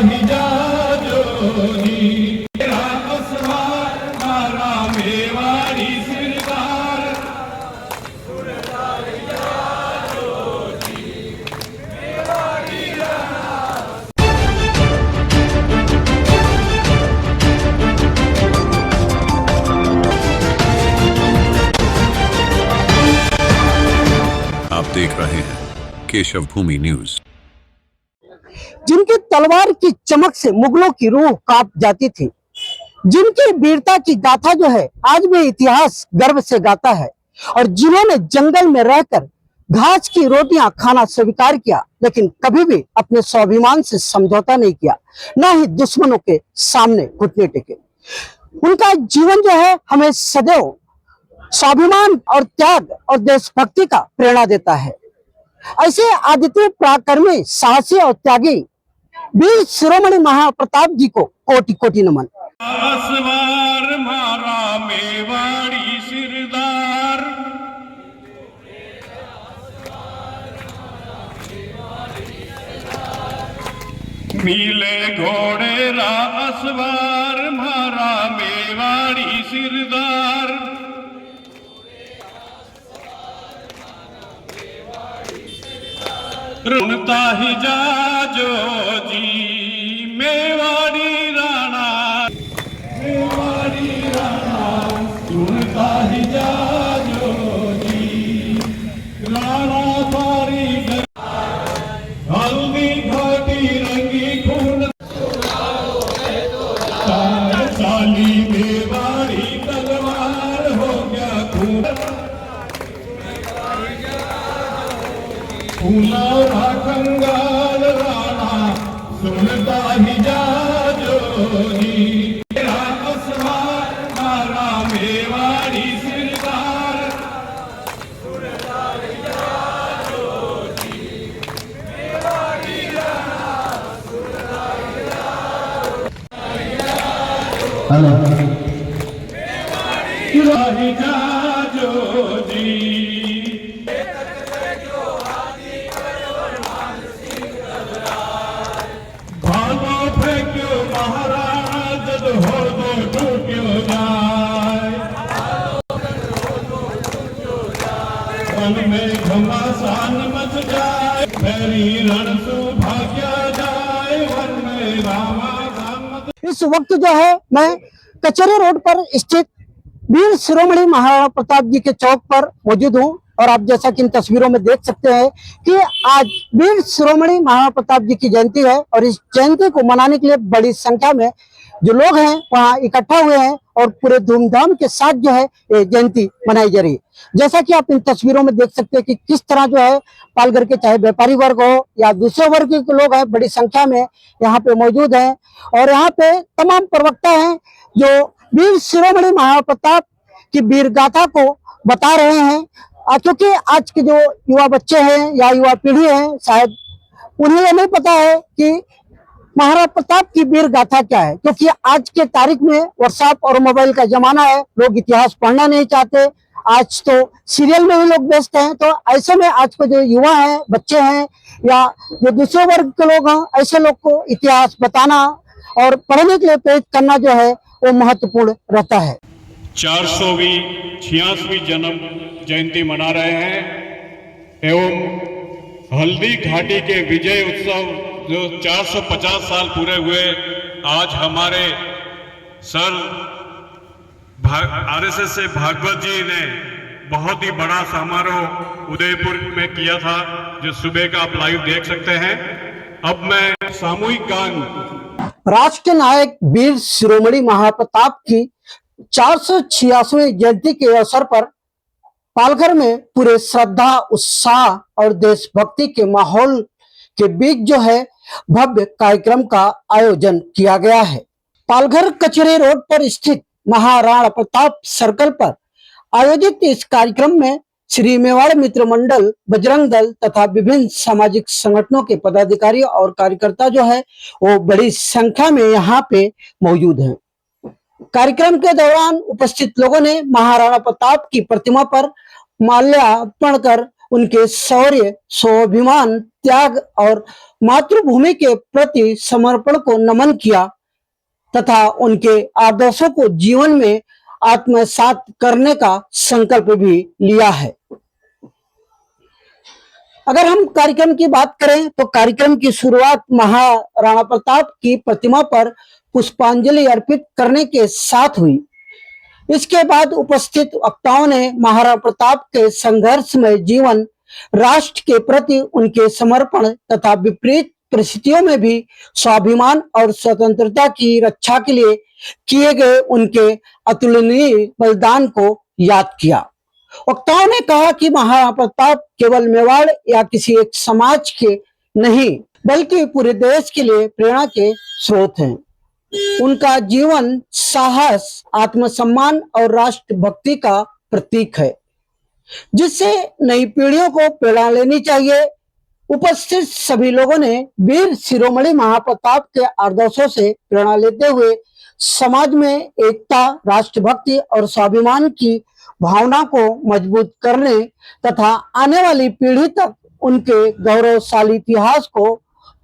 ही जाजो जी तेरा असवार मारा मेवाड़ी सिरदार आप देख रहे हैं केशव भूमि न्यूज। जिनकी तलवार की चमक से मुगलों की रूह कांप जाती थी, जिनकी वीरता की गाथा जो है आज भी इतिहास गर्व से गाता है, और जिन्होंने जंगल में रहकर घास की रोटियां खाना स्वीकार किया, लेकिन कभी भी अपने स्वाभिमान से समझौता नहीं किया, न ही दुश्मनों के सामने घुटने टेके। उनका जीवन जो है हमें सदैव स्वाभिमान और त्याग और देशभक्ति का प्रेरणा देता है। ऐसे आदित्य पराक्रमी, साहसी और त्यागी वीर शिरोमणि महाप्रताप जी को कोटि कोटि नमन। असवार मारा मेवाड़ी सिरदार मिले घोड़े रा असवार मारा मेवाड़ी सिरदार रुनता ही जाजो जी मेवाड़ी राणा रुनता ही जाजो जी राणा थारी हल्दी घाटी रंगी खून साली मेवाड़ी तलवार हो गया खून फूला कंगाल राणा सुनता ही जाजो जी तेरा असवार मारा मेवाड़ी सिरदार हेलो मेवाड़ी जाजो जी में घमासान मच जाए फेरी रण सुभाग्य जाए वन में रामा। इस वक्त जो है मैं कचहरी रोड पर स्थित वीर शिरोमणि महाराणा प्रताप जी के चौक पर मौजूद हूँ, और आप जैसा कि इन तस्वीरों में देख सकते हैं कि आज वीर शिरोमणि महाराणा प्रताप जी की जयंती है, और इस जयंती को मनाने के लिए बड़ी संख्या में जो लोग हैं वहाँ इकट्ठा हुए हैं, और पूरे धूमधाम के साथ जो है ये जयंती मनाई जा रही है। जैसा कि आप इन तस्वीरों में देख सकते हैं कि किस तरह जो है पालघर के चाहे व्यापारी वर्ग हो या दूसरे वर्ग के लोग हैं बड़ी संख्या में यहाँ पे मौजूद हैं, और यहाँ पे तमाम प्रवक्ता हैं जो वीर शिरोमणि महाराणा प्रताप की वीर गाथा को बता रहे हैं, क्योंकि आज के जो युवा बच्चे हैं या युवा पीढ़ी है शायद उन्हें ये नहीं पता है कि महाराणा प्रताप की वीर गाथा क्या है, क्योंकि आज के तारीख में व्हाट्सएप और मोबाइल का जमाना है, लोग इतिहास पढ़ना नहीं चाहते, आज तो सीरियल में भी लोग व्यस्त हैं। तो ऐसे में आज के जो युवा हैं, बच्चे हैं या जो दूसरे वर्ग के लोग हैं, ऐसे लोग को इतिहास बताना और पढ़ने के लिए प्रेरित करना जो है वो महत्वपूर्ण रहता है। 400वीं 86वीं जन्म जयंती मना रहे हैं एवं हल्दी घाटी के विजय उत्सव जो 450 साल पूरे हुए, आज हमारे सर आरएसएस से भागवत जी ने बहुत ही बड़ा समारोह उदयपुर में किया था, जो सुबह का आप लाइव देख सकते हैं। अब मैं सामूहिक गान राष्ट्र नायक वीर शिरोमणि महाप्रताप की 486वीं जयंती के अवसर पर पालघर में पूरे श्रद्धा, उत्साह और देशभक्ति के माहौल के बीच जो है भव्य कार्यक्रम का आयोजन किया गया है। पालघर कचहरी रोड पर स्थित महाराणा प्रताप सर्कल पर आयोजित इस कार्यक्रम में श्री मेवाड़ मित्र मंडल, बजरंग दल तथा विभिन्न सामाजिक संगठनों के पदाधिकारी और कार्यकर्ता जो है वो बड़ी संख्या में यहाँ पे मौजूद हैं। कार्यक्रम के दौरान उपस्थित लोगों ने महाराणा प्रताप की प्रतिमा पर माल्यार्पण कर उनके शौर्य, स्वाभिमान, त्याग और मातृभूमि के प्रति समर्पण को नमन किया तथा उनके आदर्शों को जीवन में आत्मसात करने का संकल्प भी लिया है। अगर हम कार्यक्रम की बात करें तो कार्यक्रम की शुरुआत महाराणा प्रताप की प्रतिमा पर पुष्पांजलि अर्पित करने के साथ हुई। इसके बाद उपस्थित वक्ताओं ने महाराणा प्रताप के संघर्षमय जीवन, राष्ट्र के प्रति उनके समर्पण तथा विपरीत परिस्थितियों में भी स्वाभिमान और स्वतंत्रता की रक्षा के लिए किए गए उनके अतुलनीय बलिदान को याद किया। वक्ताओं ने कहा कि महाराणा प्रताप केवल मेवाड़ या किसी एक समाज के नहीं बल्कि पूरे देश के लिए प्रेरणा के स्रोत हैं। उनका जीवन साहस, आत्मसम्मान और राष्ट्रभक्ति का प्रतीक है, जिससे नई पीढ़ियों को प्रेरणा लेनी चाहिए। उपस्थित सभी लोगों ने वीर शिरोमणि महाप्रताप के आदर्शों से प्रेरणा लेते हुए समाज में एकता, राष्ट्रभक्ति और स्वाभिमान की भावना को मजबूत करने तथा आने वाली पीढ़ी तक उनके गौरवशाली इतिहास को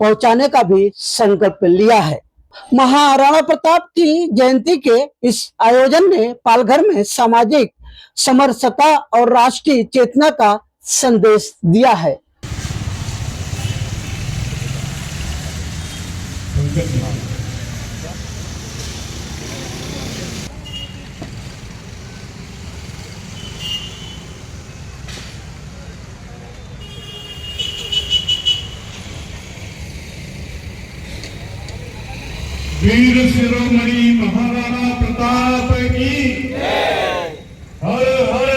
पहुंचाने का भी संकल्प लिया है। महाराणा प्रताप की जयंती के इस आयोजन ने पालघर में सामाजिक समरसता और राष्ट्रीय चेतना का संदेश दिया है। वीर शिरोमणि महाराणा प्रताप की हर हर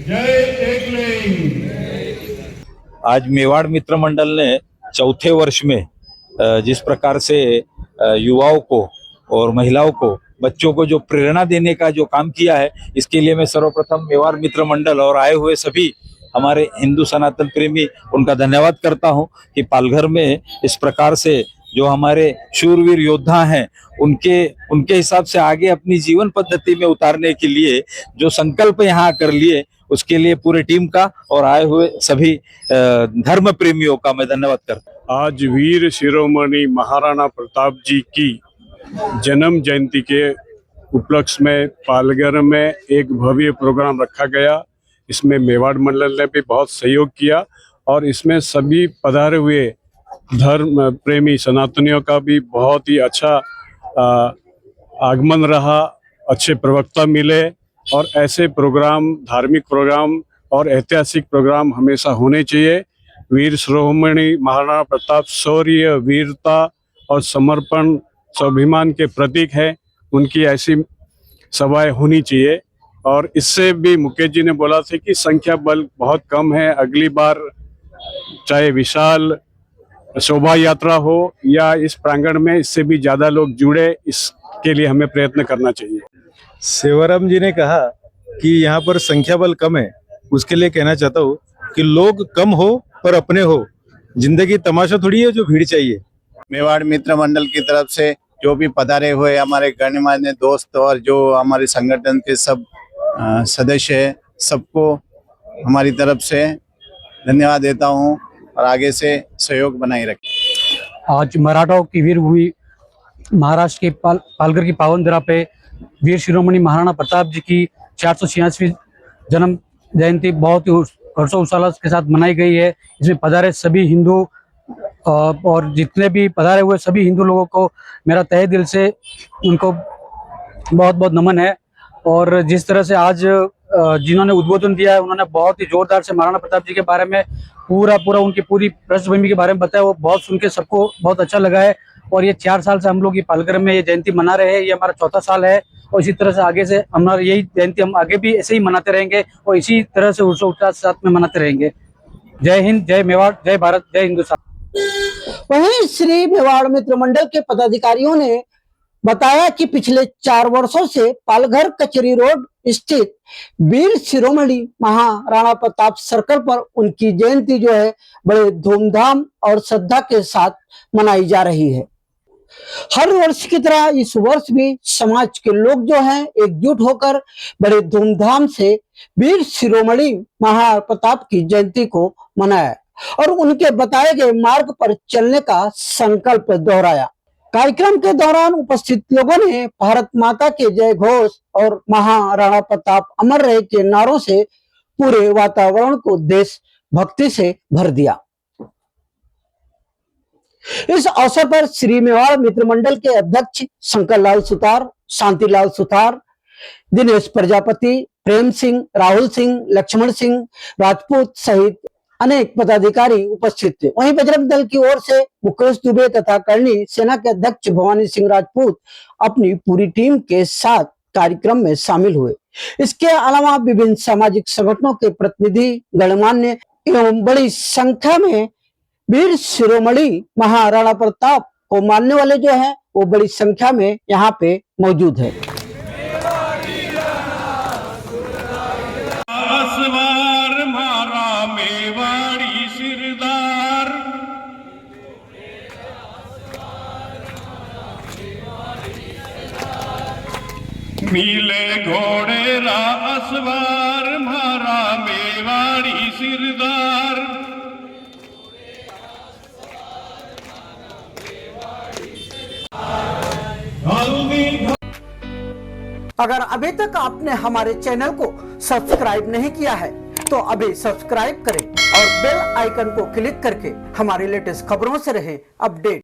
जय एकलिंग। आज मेवाड़ मित्र मंडल ने चौथे वर्ष में जिस प्रकार से युवाओं को और महिलाओं को, बच्चों को जो प्रेरणा देने का जो काम किया है, इसके लिए मैं सर्वप्रथम मेवाड़ मित्र मंडल और आए हुए सभी हमारे हिंदू सनातन प्रेमी उनका धन्यवाद करता हूं कि पालघर में इस प्रकार से जो हमारे शूरवीर योद्धा हैं उनके हिसाब से आगे अपनी जीवन पद्धति में उतारने के लिए जो संकल्प यहाँ कर लिए, उसके लिए पूरी टीम का और आए हुए सभी धर्म प्रेमियों का मैं धन्यवाद करता हूँ। आज वीर शिरोमणि महाराणा प्रताप जी की जन्म जयंती के उपलक्ष्य में पालघर में एक भव्य प्रोग्राम रखा गया। इसमें मेवाड़ मंडल ने भी बहुत सहयोग किया और इसमें सभी पधारे हुए धर्म प्रेमी सनातनियों का भी बहुत ही अच्छा आगमन रहा। अच्छे प्रवक्ता मिले और ऐसे प्रोग्राम, धार्मिक प्रोग्राम और ऐतिहासिक प्रोग्राम हमेशा होने चाहिए। वीर शिरोमणि महाराणा प्रताप शौर्य, वीरता और समर्पण, स्वाभिमान के प्रतीक है। उनकी ऐसी सभाएं होनी चाहिए। और इससे भी मुकेश जी ने बोला था कि संख्या बल बहुत कम है, अगली बार चाहे विशाल शोभा यात्रा हो या इस प्रांगण में इससे भी ज्यादा लोग जुड़े, इसके लिए हमें प्रयत्न करना चाहिए। सेवाराम जी ने कहा कि यहाँ पर संख्या बल कम है, उसके लिए कहना चाहता हूँ कि लोग कम हो पर अपने हो। जिंदगी तमाशा थोड़ी है जो भीड़ चाहिए। मेवाड़ मित्र मंडल की तरफ से जो भी पधारे हुए हमारे गणमान्य दोस्त और जो हमारे संगठन के सब सदस्य है, सबको हमारी तरफ से धन्यवाद देता हूँ और आगे से सहयोग बनाए रखें। आज मराठाओं की वीर भूमि महाराष्ट्र के पालघर की पावन धरा पे वीर शिरोमणि महाराणा प्रताप जी की 486वीं जन्म जयंती बहुत ही हर्षोल्लास के साथ मनाई गई है। इसमें पधारे सभी हिंदू और जितने भी पधारे हुए सभी हिंदू लोगों को मेरा तहे दिल से उनको बहुत बहुत नमन है। और जिस तरह से आज जिन्होंने उद्बोधन दिया है, उन्होंने बहुत ही जोरदार से महाराणा प्रताप जी के बारे में पूरा उनकी पूरी पृष्ठभूमि के बारे में बताया। वो बहुत सुन के सबको बहुत अच्छा लगा है। और ये 4 साल से हम लोग ये पालघर में ये जयंती मना रहे हैं, ये हमारा चौथा साल है। और इसी तरह से आगे से हमारा यही जयंती हम आगे भी ऐसे ही मनाते रहेंगे और इसी तरह से हर्षोल्लास के साथ में मनाते रहेंगे। जय हिंद, जय मेवाड़, जय भारत, जय हिंदुस्तान। वहीं श्री मेवाड़ मित्र मंडल के पदाधिकारियों ने बताया कि पिछले 4 वर्षों से पालघर कचेरी रोड स्थित वीर शिरोमणि महाराणा प्रताप सर्कल पर उनकी जयंती जो है बड़े धूमधाम और श्रद्धा के साथ मनाई जा रही है। हर वर्ष की तरह इस वर्ष भी समाज के लोग जो हैं एकजुट होकर बड़े धूमधाम से वीर शिरोमणि महाप्रताप की जयंती को मनाया। और उनके बताए गए मार्ग पर चलने का संकल्प दोहराया। कार्यक्रम के दौरान उपस्थित लोगों ने भारत माता के जय घोष और महाराणा प्रताप अमर रहे के नारों से पूरे वातावरण को देशभक्ति से भर दिया। इस अवसर पर श्री मेवाड़ मित्र मंडल के अध्यक्ष शंकर लाल सुतार, शांतिलाल सुतार, दिनेश प्रजापति, प्रेम सिंह, राहुल सिंह, लक्ष्मण सिंह राजपूत सहित अनेक पदाधिकारी उपस्थित थे। वहीं बजरंग दल की ओर से मुकेश दुबे तथा करणी सेना के अध्यक्ष भवानी सिंह राजपूत अपनी पूरी टीम के साथ कार्यक्रम में शामिल हुए। इसके अलावा विभिन्न सामाजिक संगठनों के प्रतिनिधि, गणमान्य एवं बड़ी संख्या में वीर शिरोमणि महाराणा प्रताप को मानने वाले जो है वो बड़ी संख्या में यहाँ पे मौजूद है। असवार मारा मेवाड़ी सिरदार, मिले घोड़े रा असवार मारा मेवाड़ी सिरदार। अगर अभी तक आपने हमारे चैनल को सब्सक्राइब नहीं किया है तो अभी सब्सक्राइब करें और बेल आइकन को क्लिक करके हमारी लेटेस्ट खबरों से रहे अपडेट।